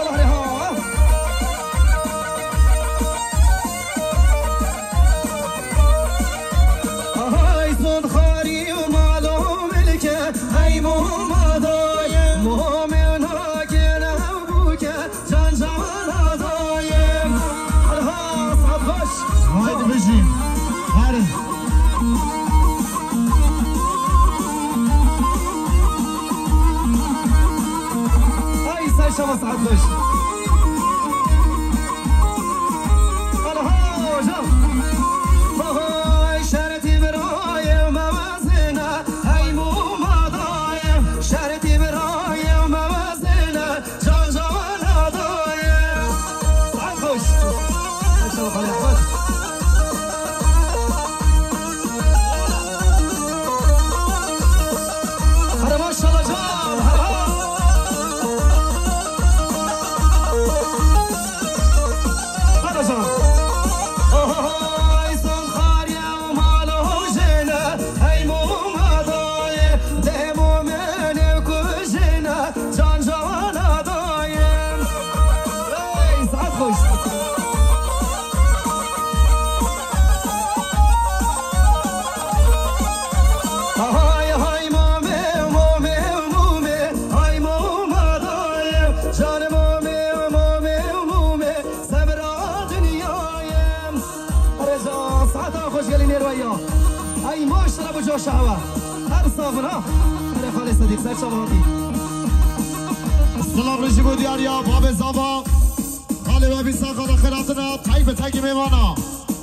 الله عليها هاي صوت خاري ومالو ملكه هاي ماما دايم مؤمنها كنا ابوك جان جانا دايم الها صعد خش هاي بجي هاري هاي سايشة صعد خش الها جا هاي شارتي برايم موازنة هاي ماما دايم شارتي برايم موازنة جان جانا دايم صعد خش سايشة خلي احمد هذا ما شاء الله جان هذا جان هاي صن خاريا ومالو جنة هاي ماما دايم ديمو من كوجنة جان جانا دايم هاي سعد خوش هاي مامي مامي مامي هاي ماما دايم جان مامي مامي مامي سبرا دنيايم رجع ساعتها خوش قاليني روايا هاي ما اشربوا جو شهوة هر صافن ها هلا خالي صديق سر شبابي سلام رجیبو دیاریا باب زابا خالی و بیسا خدا خیراتنا تایی به تایی میوانا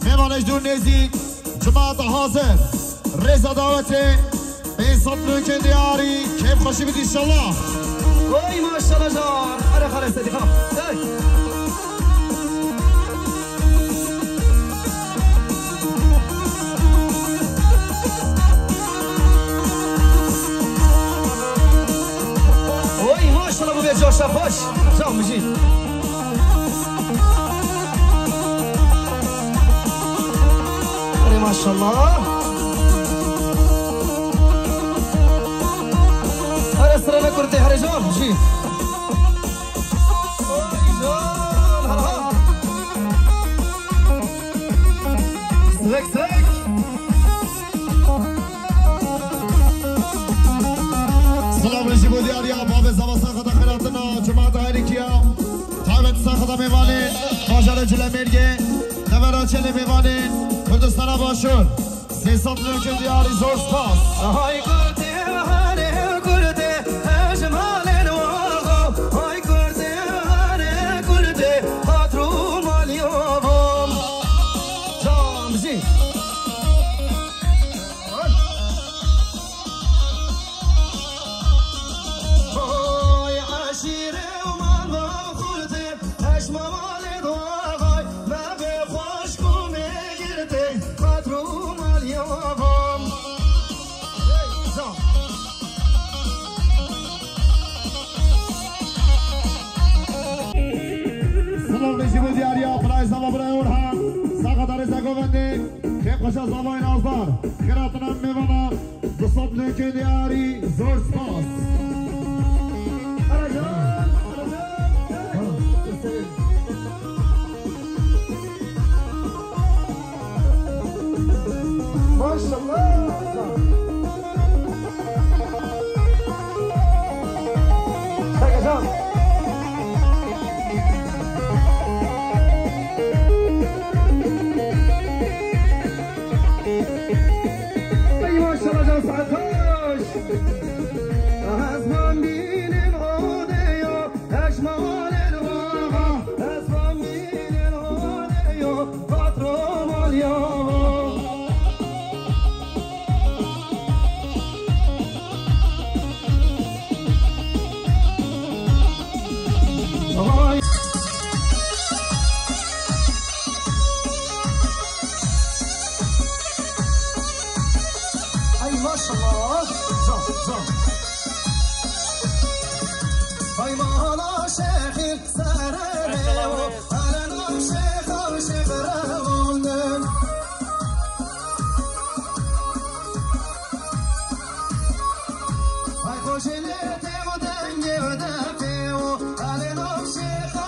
میوانش دور نزدیک جماعت حاضر رضا دعوته به صدلو که دیاری کیف خوشی بید انشالله وای ما شاء الله جان هلا خالي صديق ها هاي وای ما شاء الله ابو بيت جوش خوش جام مجيد ما شاء الله هذا سرنا كرتي هرجان جي سلك سلك سلام رجیبو دیاریا باب زابا ساخدا خیراتنا جماعت هریکیا تایبت ساخدا میوانه ماجرا جله مرگه نورا چله میوانه کردستانا باشون 300 که دیاری زور سپاس هاي كرتي هاني كرتي اجمال الواقع هاي كرتي هاني كرتي خاطرو مال يوم جام جي هاي عشيري ومال ما خلتي اجمال الواقع ما بخوشكم قلتي خاطرو مال يوم سلام رجیبو دیاریا برای زبا برای اونها ساخدا رزا گوونده که خوشا زبای نازدار خیراتنا میوانا 200 که دیاری زور سپاس ما شاء الله هيا جام اي ما شاء الله جام سعد خوش ازمان بين العودية اجمال الواقع ازمان بين العودية خاطرو مال يوم اي ما شاء الله زام زام هاي ما لا شيخ سرروا انا شيخ وشيخ رغون هاي خوش اللي تيمو دنجي ودفيو انا شيخ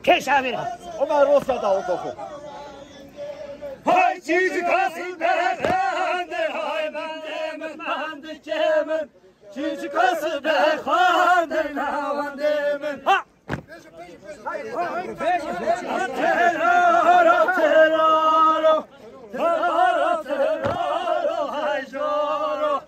كيش عاملها؟ وما روسا دا وقفوا هاي چیزی کسی بخنده های بنده من دکه من چیزی کسی بخنده نونده من ترارو ترارو ترارو ترارو های جارو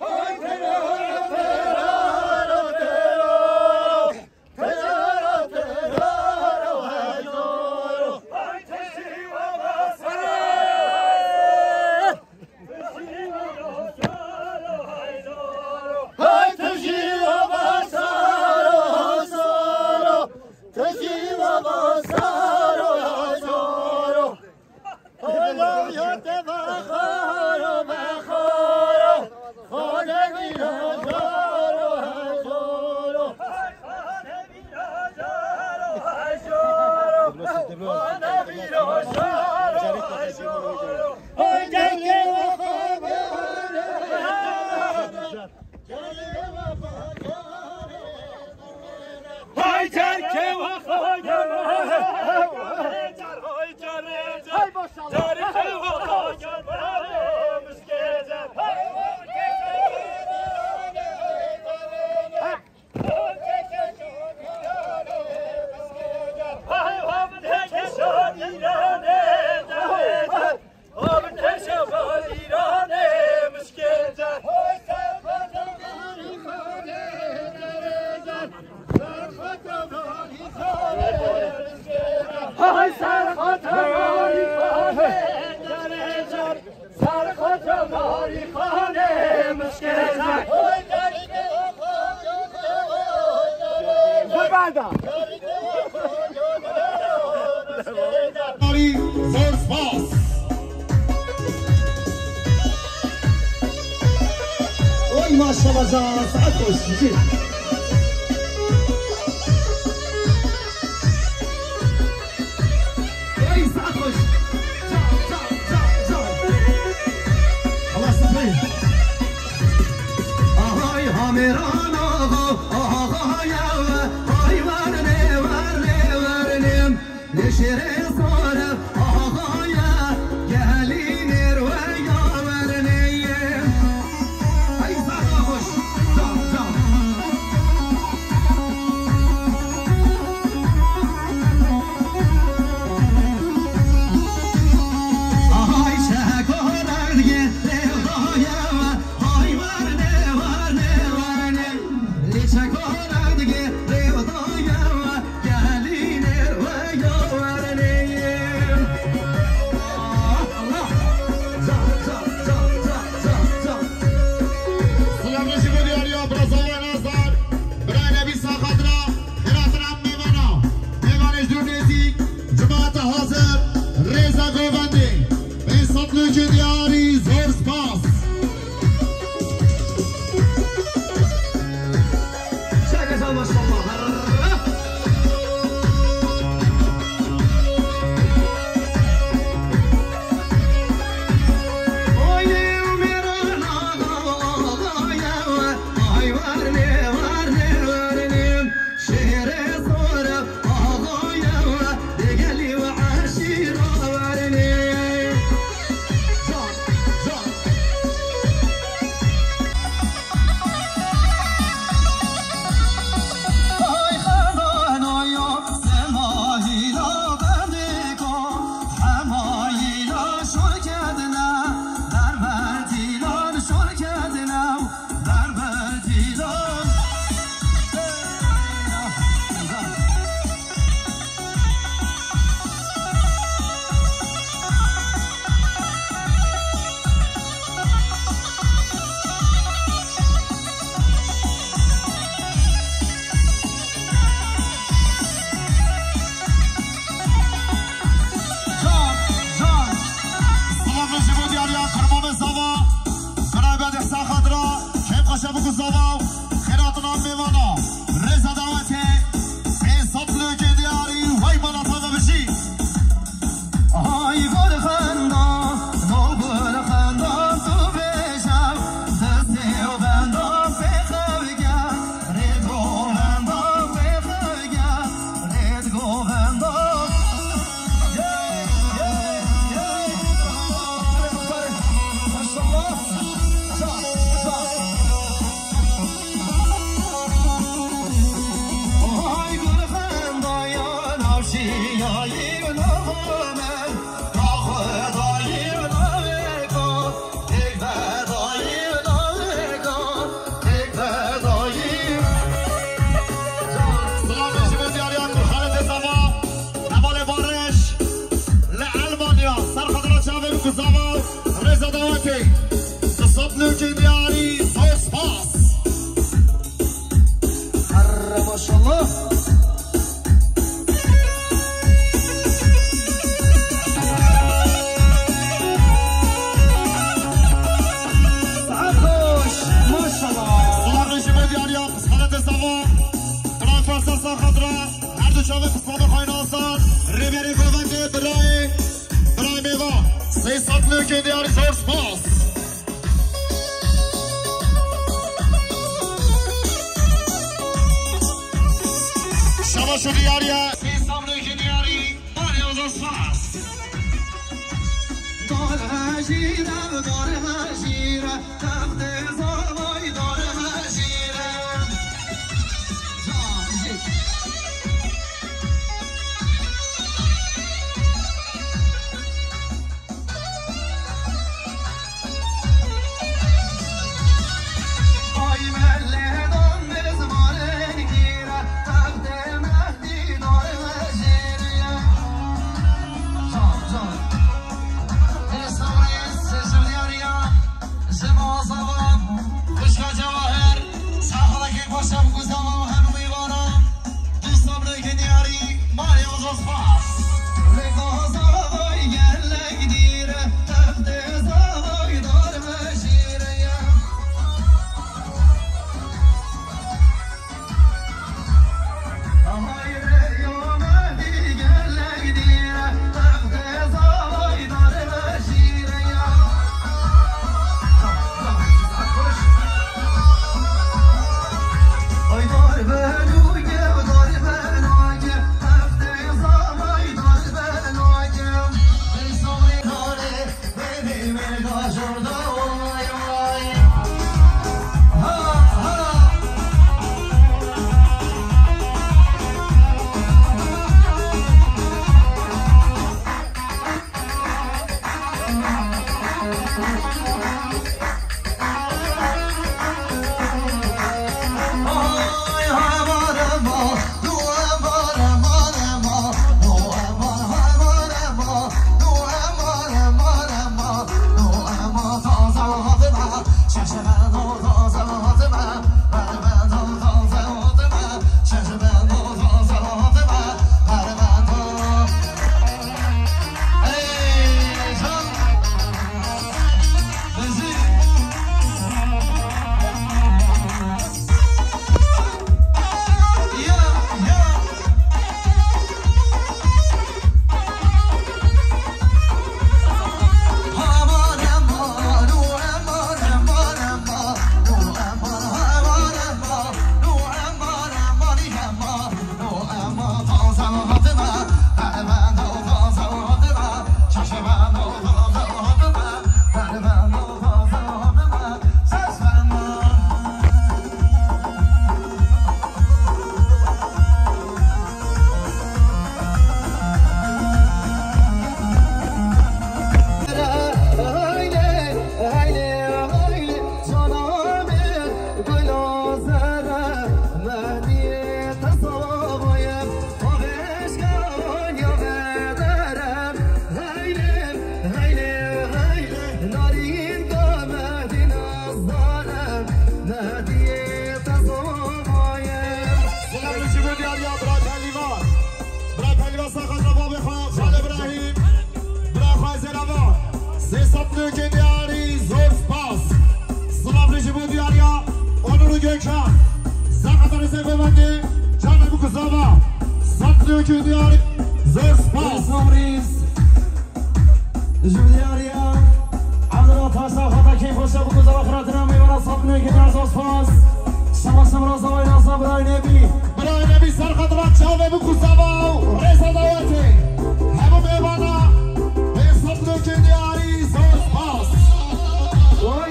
Oy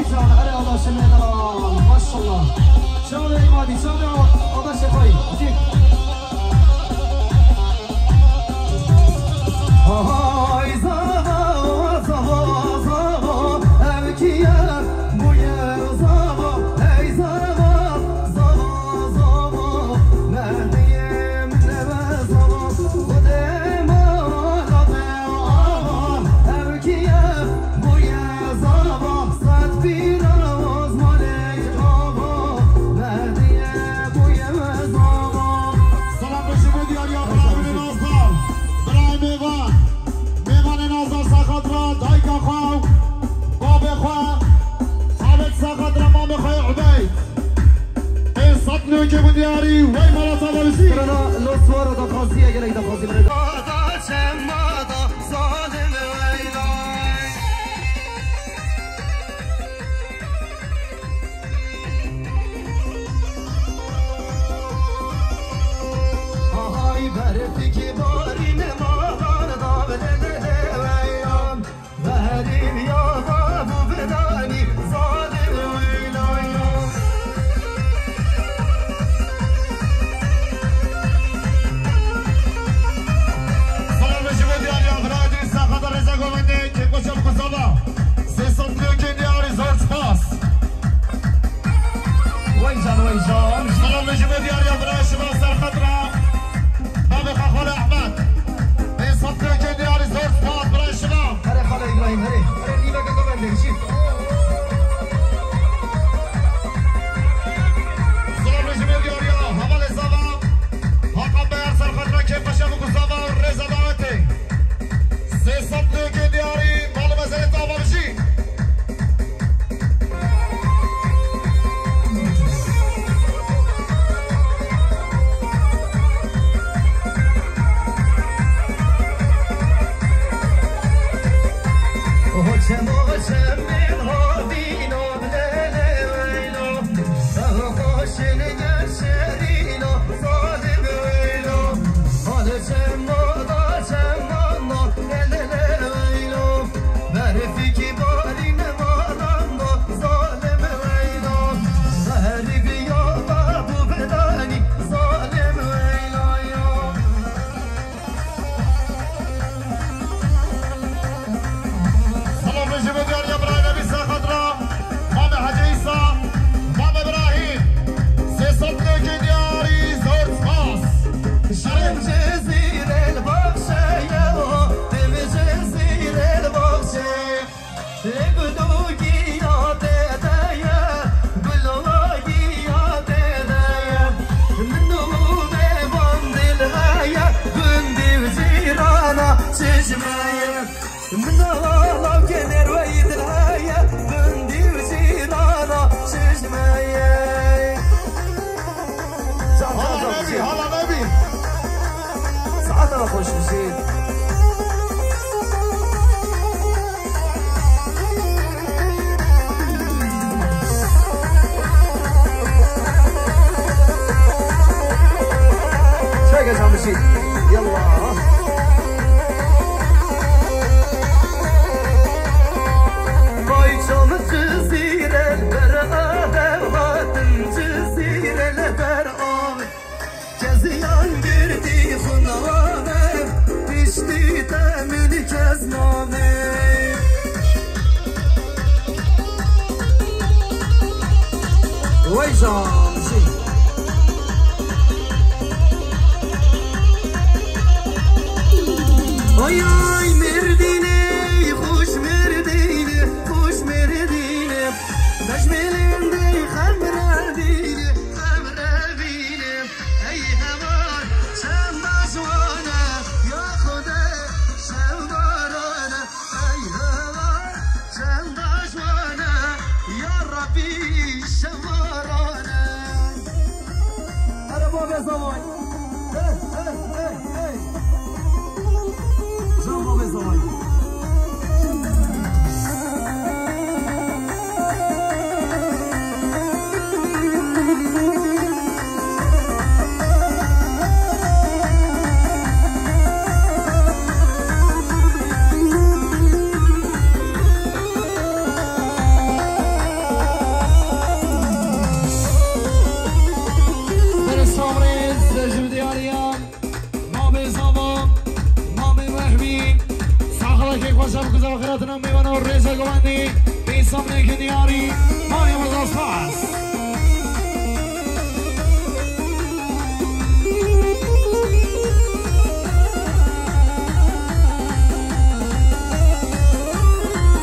نیک دیاری مایم از آسفاس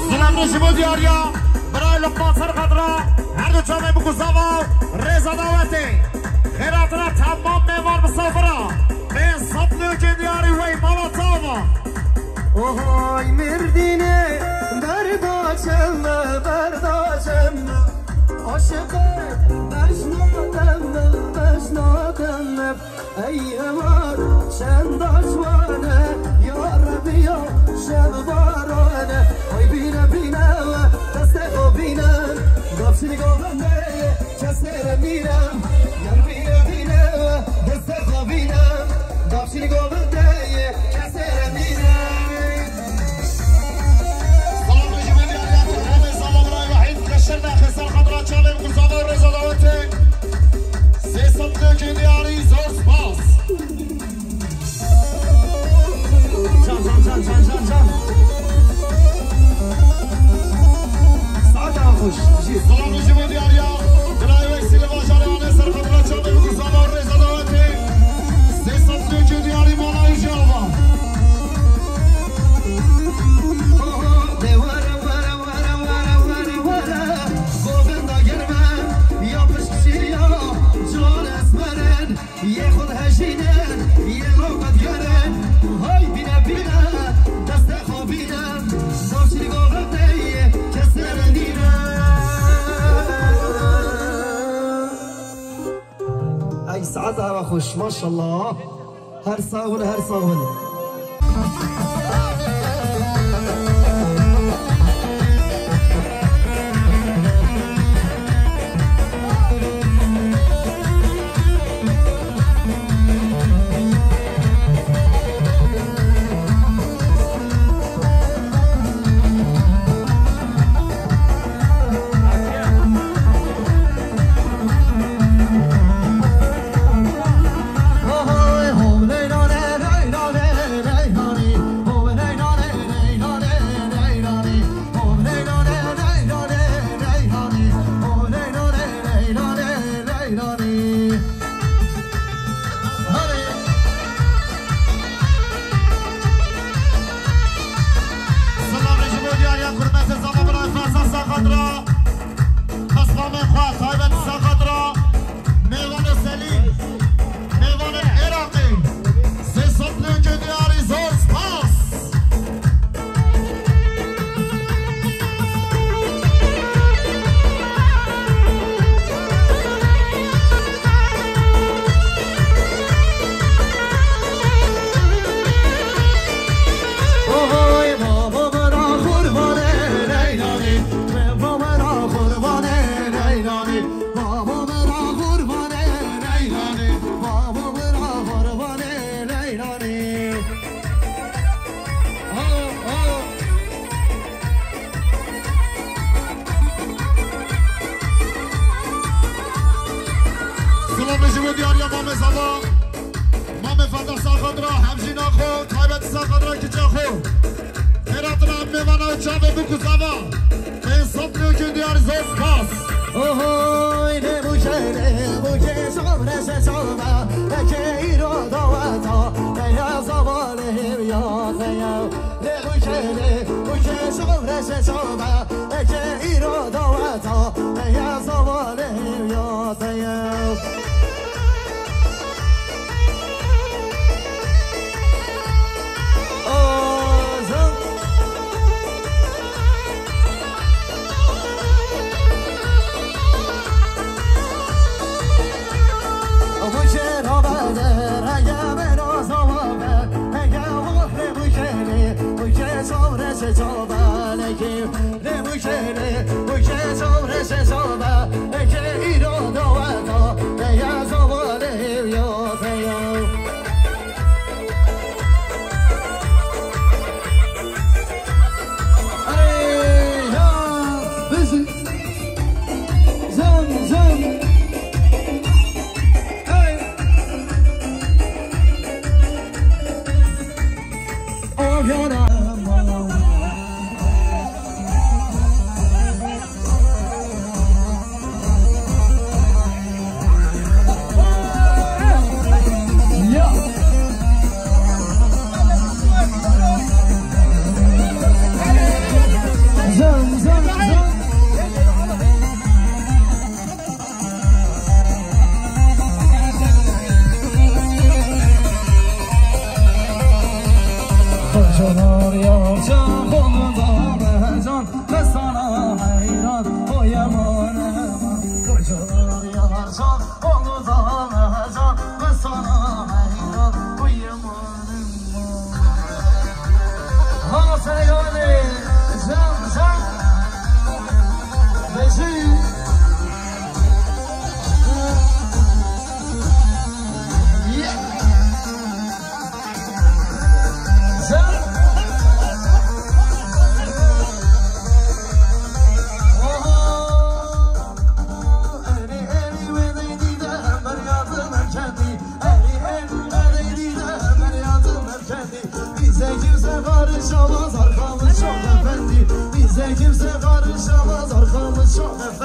سلام نشیبو دیاریا برای لقمان سرقدرا هر دو جامعه بگوزاوا رضا دعوتی خیراتنا تمام میوان مسافرا به صبح که دیاری وی مالا تاوا اوهای مردینه برداشم عاشقت بشنادم ای امار چند آشوانه یا ربی یا شب بارانه ای بینه دست خوب بینم دابشی گوهنده کسر میرم یا بینه دست خوب بینم دابشی گوهنده کسر میرم خسر خضرا چاله بگوزاده رزا داوته سه سبته که دیاری زور سپاس جان ساعت خوش سلام نجیب دیاریا دلای وکسیل باشاره آنه سر خضرا چاله بگوزاده رزا داوته سه سبته که دیاری مانای جاوا یه خود هشینن یه لوقت یارن های بینه دست خوابینم داشتی گفته کسی رنیرم ای ساعت هوا خوش ماشالله هر ساونه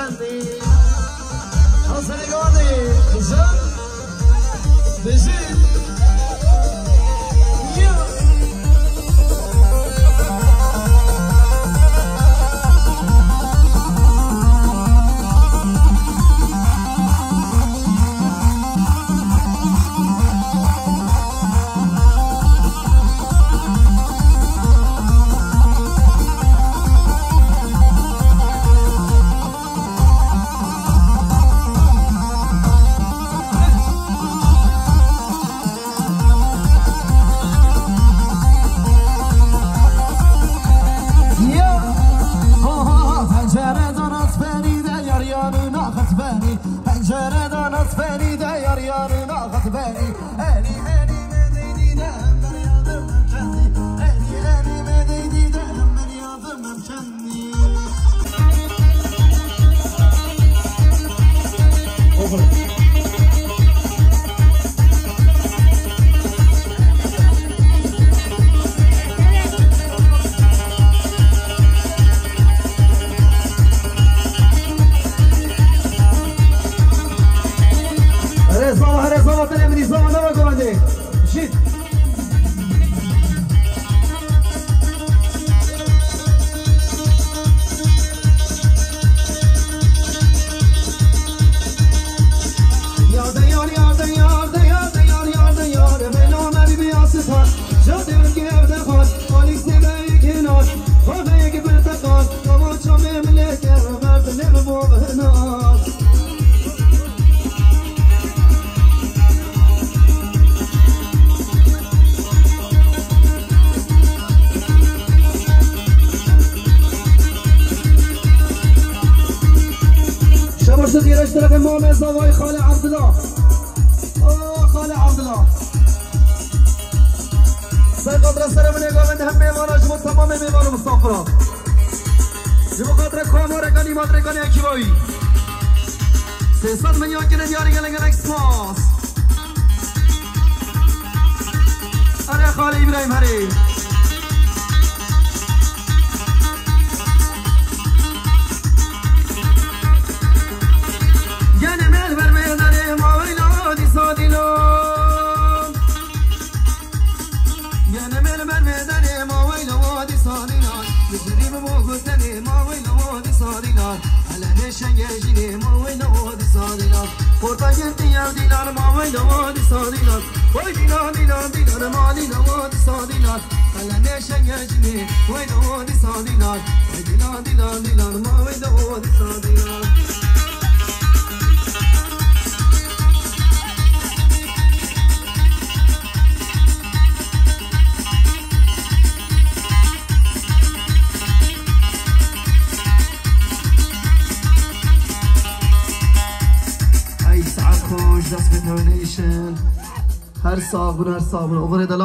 چندی حسنگانی بزن بزن هر صابون